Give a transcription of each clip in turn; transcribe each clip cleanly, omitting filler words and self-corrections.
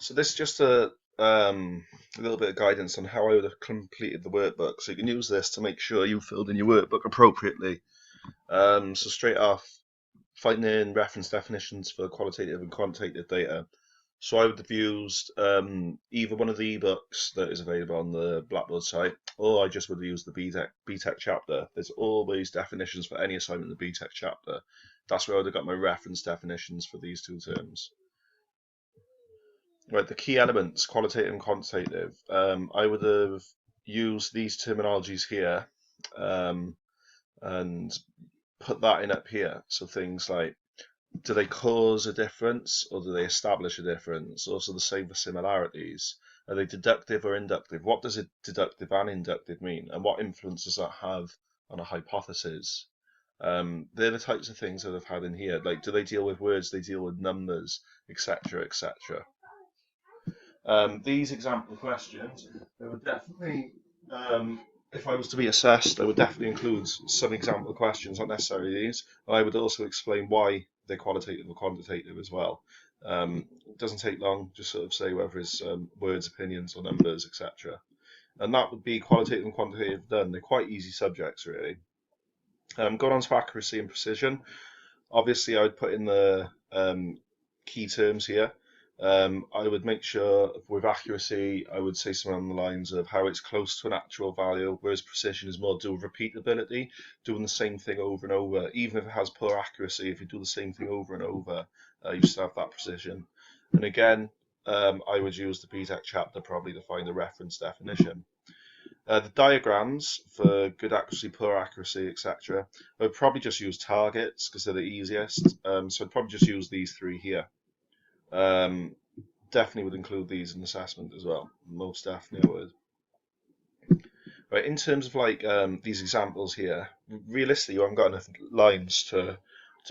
So this is just a little bit of guidance on how I would have completed the workbook. So you can use this to make sure you filled in your workbook appropriately. So straight off, finding reference definitions for qualitative and quantitative data. So I would have used either one of the ebooks that is available on the Blackboard site, or I just would have used the BTEC chapter. There's always definitions for any assignment in the BTEC chapter. That's where I would have got my reference definitions for these two terms. Right, the key elements, qualitative and quantitative. I would have used these terminologies here um, and put that in up here. So things like, do they cause a difference or do they establish a difference? Also the same for similarities. Are they deductive or inductive? What does it deductive and inductive mean? And what influence does that have on a hypothesis? They're the types of things that I've had in here. Like, do they deal with words? Do they deal with numbers, etc., etc. These example questions, they would definitely, if I was to be assessed, I would definitely include some example questions, not necessarily these. I would also explain why they're qualitative or quantitative as well. It doesn't take long, just sort of say whether it's words, opinions, or numbers, etc. And that would be qualitative and quantitative done. They're quite easy subjects, really. Going on to accuracy and precision. Obviously, I would put in the key terms here. I would make sure with accuracy, I would say something on the lines of how it's close to an actual value, whereas precision is more to do with repeatability, doing the same thing over and over. Even if it has poor accuracy, if you do the same thing over and over, you still have that precision. And again, I would use the BTEC chapter probably to find the reference definition. The diagrams for good accuracy, poor accuracy, etc. I would probably just use targets because they're the easiest. So I'd probably just use these three here. Definitely would include these in assessment as well. Most definitely I would. Right, in terms of like these examples here, realistically, you haven't got enough lines to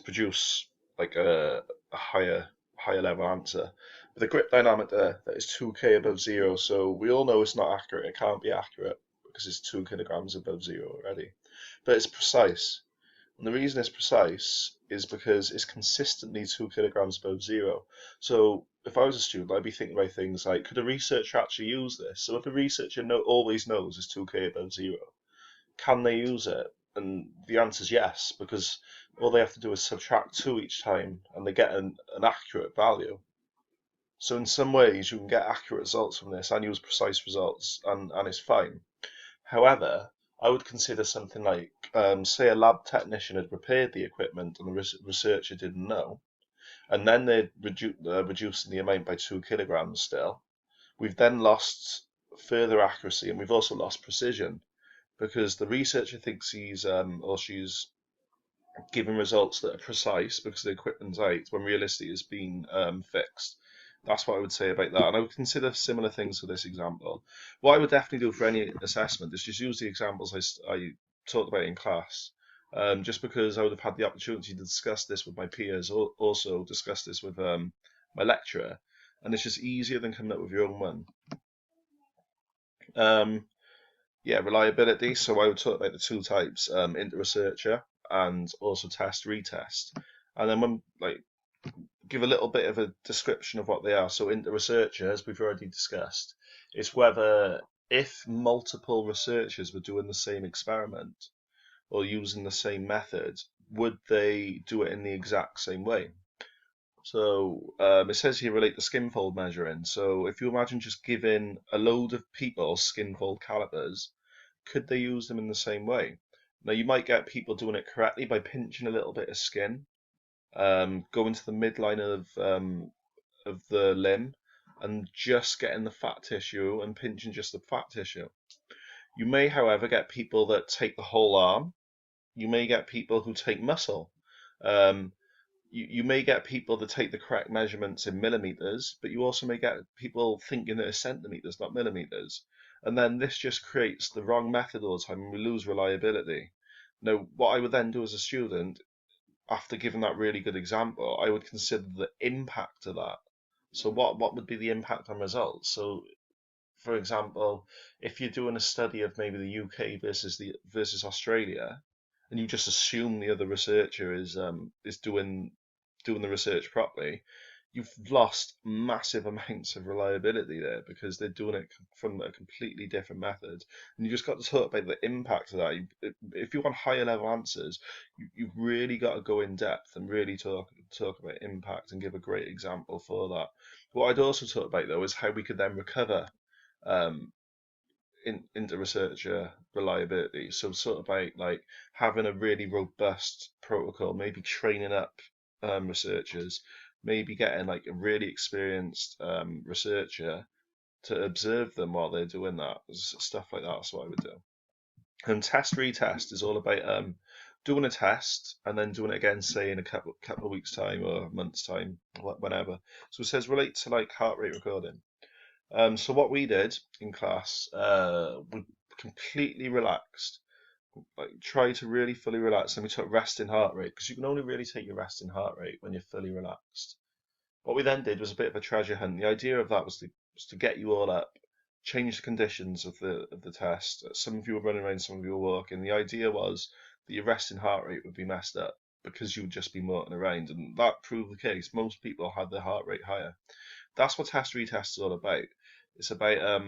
produce like a higher level answer. But the grip dynamometer that is 2K above zero, so we all know it's not accurate. It can't be accurate because it's 2 kilograms above zero already. But it's precise. And the reason it's precise is because it's consistently 2 kilograms above zero. So if I was a student, I'd be thinking about things like, could a researcher actually use this? So if a researcher always knows it's 2K above zero, can they use it? And the answer is yes, because all they have to do is subtract 2 each time and they get an accurate value. So in some ways you can get accurate results from this and use precise results and it's fine. However, I would consider something like, say a lab technician had prepared the equipment and the researcher didn't know, and then they're reducing the amount by 2 kilograms still. We've then lost further accuracy and we've also lost precision because the researcher thinks he's or she's giving results that are precise because the equipment's out when realistically it's been fixed. That's what I would say about that. And I would consider similar things for this example. What I would definitely do for any assessment is just use the examples I talked about in class. Just because I would have had the opportunity to discuss this with my peers, or also discuss this with my lecturer, and it's just easier than coming up with your own one. Yeah, reliability. So I would talk about the two types, inter-researcher and also test retest. And then when give a little bit of a description of what they are. So inter-researcher, as we've already discussed, is whether if multiple researchers were doing the same experiment or using the same method, would they do it in the exact same way? So it says here relate the skinfold measuring. So if you imagine just giving a load of people skinfold calipers, could they use them in the same way? Now you might get people doing it correctly by pinching a little bit of skin, going to the midline of the limb and just getting the fat tissue and pinching just the fat tissue. You may, however, get people that take the whole arm. You may get people who take muscle. You may get people that take the correct measurements in millimeters, but you also may get people thinking that it's centimeters, not millimeters. And then this just creates the wrong method all the time and we lose reliability. Now, what I would then do as a student, after giving that really good example, I would consider the impact of that. So what would be the impact on results? So for example, if you're doing a study of maybe the UK versus Australia, and you just assume the other researcher is doing the research properly, you've lost massive amounts of reliability there because they're doing it from a completely different method. And you just got to talk about the impact of that. If you want higher level answers, you've really got to go in depth and really talk about impact and give a great example for that. What I'd also talk about though is how we could then recover um, into researcher reliability. So sort of about like having a really robust protocol, maybe training up researchers, maybe getting like a really experienced researcher to observe them while they're doing that. Stuff like that's what I would do. And test retest is all about doing a test and then doing it again, say in a couple of weeks time or a month's time, whenever. So it says relate to like heart rate recording. So what we did in class, we completely relaxed, like try to really fully relax, and we took resting heart rate because you can only really take your resting heart rate when you're fully relaxed. What we then did was a bit of a treasure hunt. The idea of that was to get you all up, change the conditions of the test. Some of you were running around, some of you were walking. The idea was that your resting heart rate would be messed up because you would just be motoring around, and that proved the case. Most people had their heart rate higher. That's what test retest is all about. It's about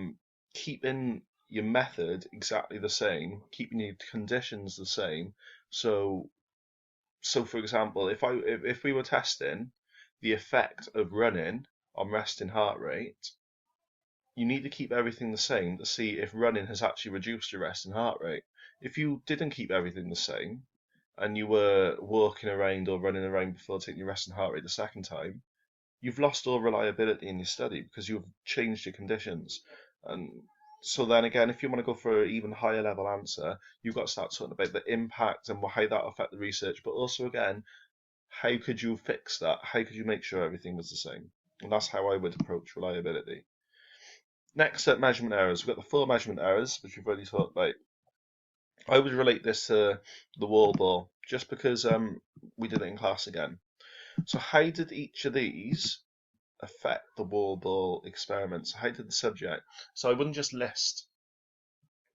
keeping your method exactly the same, keeping your conditions the same. So for example, if we were testing the effect of running on resting heart rate, you need to keep everything the same to see if running has actually reduced your resting heart rate. If you didn't keep everything the same and you were walking around or running around before taking your resting heart rate the second time, you've lost all reliability in your study because you've changed your conditions. And so then again, if you want to go for an even higher level answer, you've got to start talking about the impact and how that affect the research, but also again, how could you fix that? How could you make sure everything was the same? And that's how I would approach reliability. Next up, measurement errors. We've got the 4 measurement errors, which we've already talked about. I would relate this to the wall ball, just because we did it in class again. So how did each of these affect the wall ball experiments? How did the subject? So I wouldn't just list.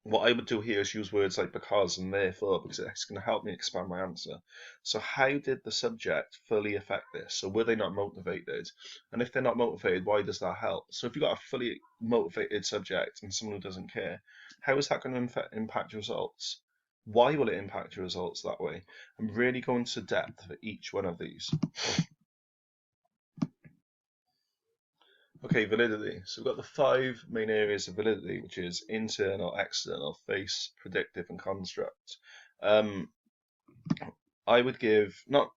What I would do here is use words like because and therefore, because it's going to help me expand my answer. So how did the subject fully affect this? So were they not motivated? And if they're not motivated, why does that help? So if you've got a fully motivated subject and someone who doesn't care, how is that going to impact your results? Why will it impact your results that way? I'm really going to depth for each one of these. Okay, validity. So we've got the 5 main areas of validity, which is internal, external, face, predictive, and construct. I would give not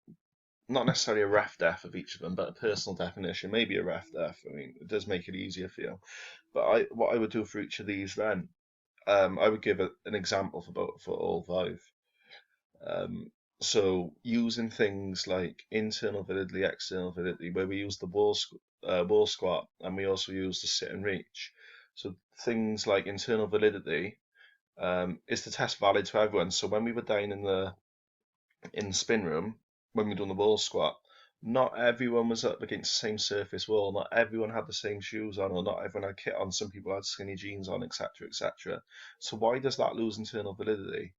necessarily a ref def of each of them, but a personal definition, maybe a ref def. I mean, it does make it easier for you. But what I would do for each of these then, I would give an example for all 5. So using things like internal validity, external validity, where we use the wall squat, and we also use the sit and reach. So things like internal validity, is the test valid to everyone? So when we were down in the spin room, when we were doing the wall squat, not everyone was up against the same surface wall. Not everyone had the same shoes on, or not everyone had kit on. Some people had skinny jeans on, etc., etc. So why does that lose internal validity?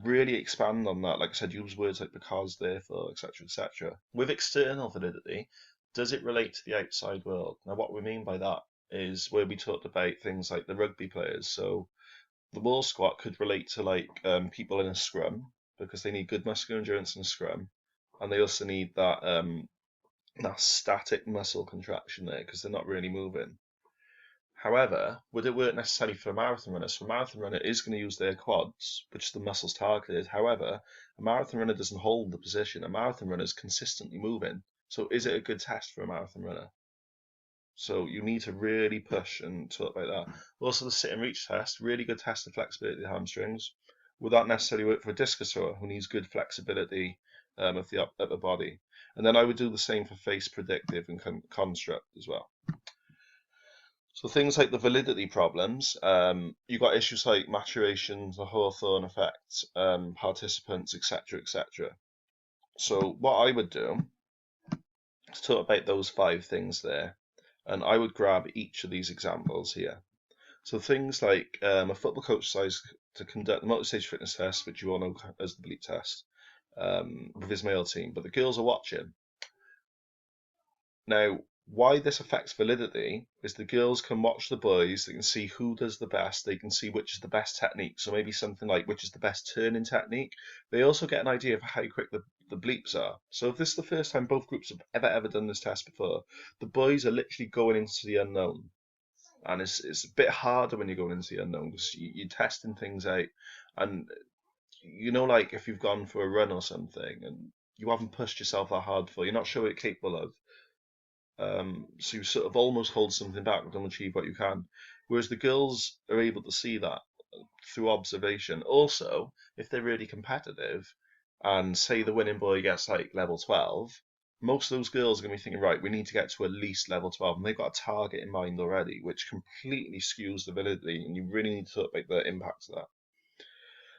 Really expand on that. Like I said, use words like because, therefore, etc., etc. With external validity, does it relate to the outside world? Now, what we mean by that is where we talked about things like the rugby players. So the wall squat could relate to like people in a scrum because they need good muscular endurance in a scrum, and they also need that static muscle contraction there because they're not really moving. However, would it work necessarily for a marathon runner? So a marathon runner is going to use their quads, which the muscles targeted. However, a marathon runner doesn't hold the position. A marathon runner is consistently moving. So is it a good test for a marathon runner? So you need to really push and talk about that. Also, the sit and reach test, really good test of flexibility of the hamstrings. Would that necessarily work for a discus thrower who needs good flexibility of the upper body? And then I would do the same for face, predictive, and construct as well. So things like the validity problems, you've got issues like maturation, the Hawthorne effect, participants, etc., etc. So what I would do is talk about those 5 things there, and I would grab each of these examples here. So things like a football coach decides to conduct the multi-stage fitness test, which you all know as the bleep test, with his male team, but the girls are watching. Now, why this affects validity is the girls can watch the boys, they can see who does the best, they can see which is the best technique. So maybe something like which is the best turning technique. They also get an idea of how quick the bleeps are. So if this is the first time both groups have ever done this test before, the boys are literally going into the unknown. And it's a bit harder when you're going into the unknown because you're testing things out. And like if you've gone for a run or something and you haven't pushed yourself that hard before, you're not sure what you're capable of. So you sort of almost hold something back, don't achieve what you can. Whereas the girls are able to see that through observation. Also, if they're really competitive, and say the winning boy gets like level 12, most of those girls are going to be thinking, right, we need to get to at least level 12, and they've got a target in mind already, which completely skews the validity, and you really need to talk about the impact of that.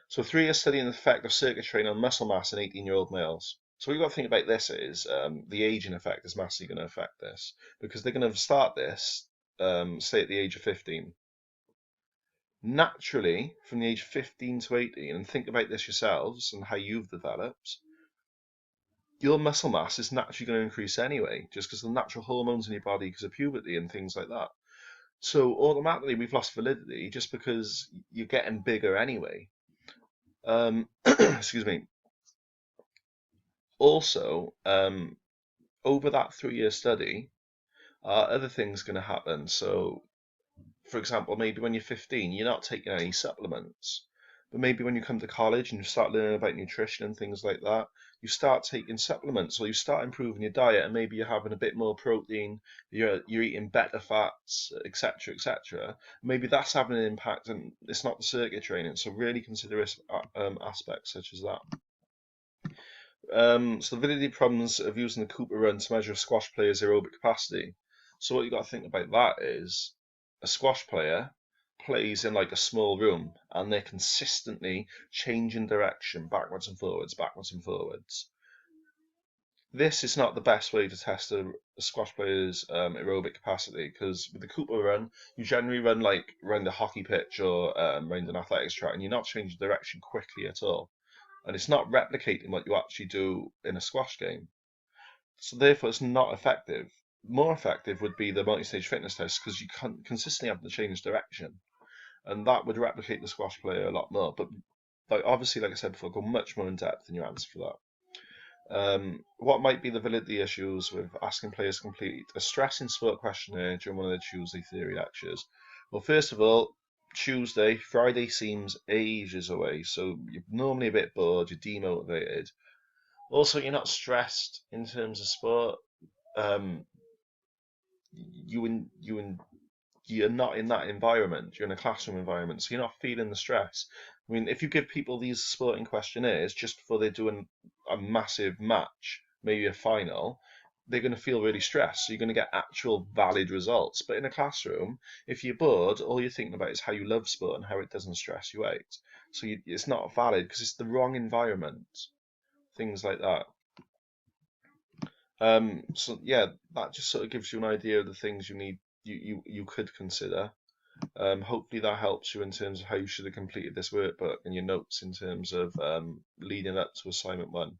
So 3 years studying the effect of circuit training on muscle mass in 18-year-old males. So what you've got to think about this is the aging effect is massively going to affect this because they're going to start this, say at the age of 15. Naturally, from the age of 15 to 18, and think about this yourselves and how you've developed, your muscle mass is naturally going to increase anyway, just because the natural hormones in your body because of puberty and things like that. So automatically we've lost validity just because you're getting bigger anyway. Excuse me. Also, over that 3 year study, other things going to happen. So, for example, maybe when you're 15, you're not taking any supplements. But maybe when you come to college and you start learning about nutrition and things like that, you start taking supplements or you start improving your diet and maybe you're having a bit more protein, you're eating better fats, etc., etc. Maybe that's having an impact and it's not the circuit training. So really consider aspects such as that. So the validity problems of using the Cooper run to measure a squash player's aerobic capacity. So what you got to think about that is a squash player plays in like a small room and they're consistently changing direction backwards and forwards, backwards and forwards. This is not the best way to test a squash player's aerobic capacity because with the Cooper run, you generally run like around a hockey pitch or around an athletics track and you're not changing direction quickly at all. And it's not replicating what you actually do in a squash game. So therefore, it's not effective. More effective would be the multi-stage fitness test because you can consistently have to change direction, and that would replicate the squash player a lot more. But obviously, like I said before, go much more in depth in your answer for that. What might be the validity issues with asking players to complete a stress in sport questionnaire during one of their Tuesday theory lectures? Well, first of all, Friday seems ages away, so you're normally a bit bored, you're demotivated. Also, you're not stressed in terms of sport. Um, you're not in that environment. You're in a classroom environment, so you're not feeling the stress. I mean, if you give people these sporting questionnaires just before they're doing a massive match, maybe a final, they're going to feel really stressed. So you're going to get actual valid results. But in a classroom, if you're bored, all you're thinking about is how you love sport and how it doesn't stress you out. So it's not valid because it's the wrong environment. Things like that. So yeah, that just sort of gives you an idea of the things you could consider. Hopefully that helps you in terms of how you should have completed this workbook and your notes in terms of leading up to assignment 1.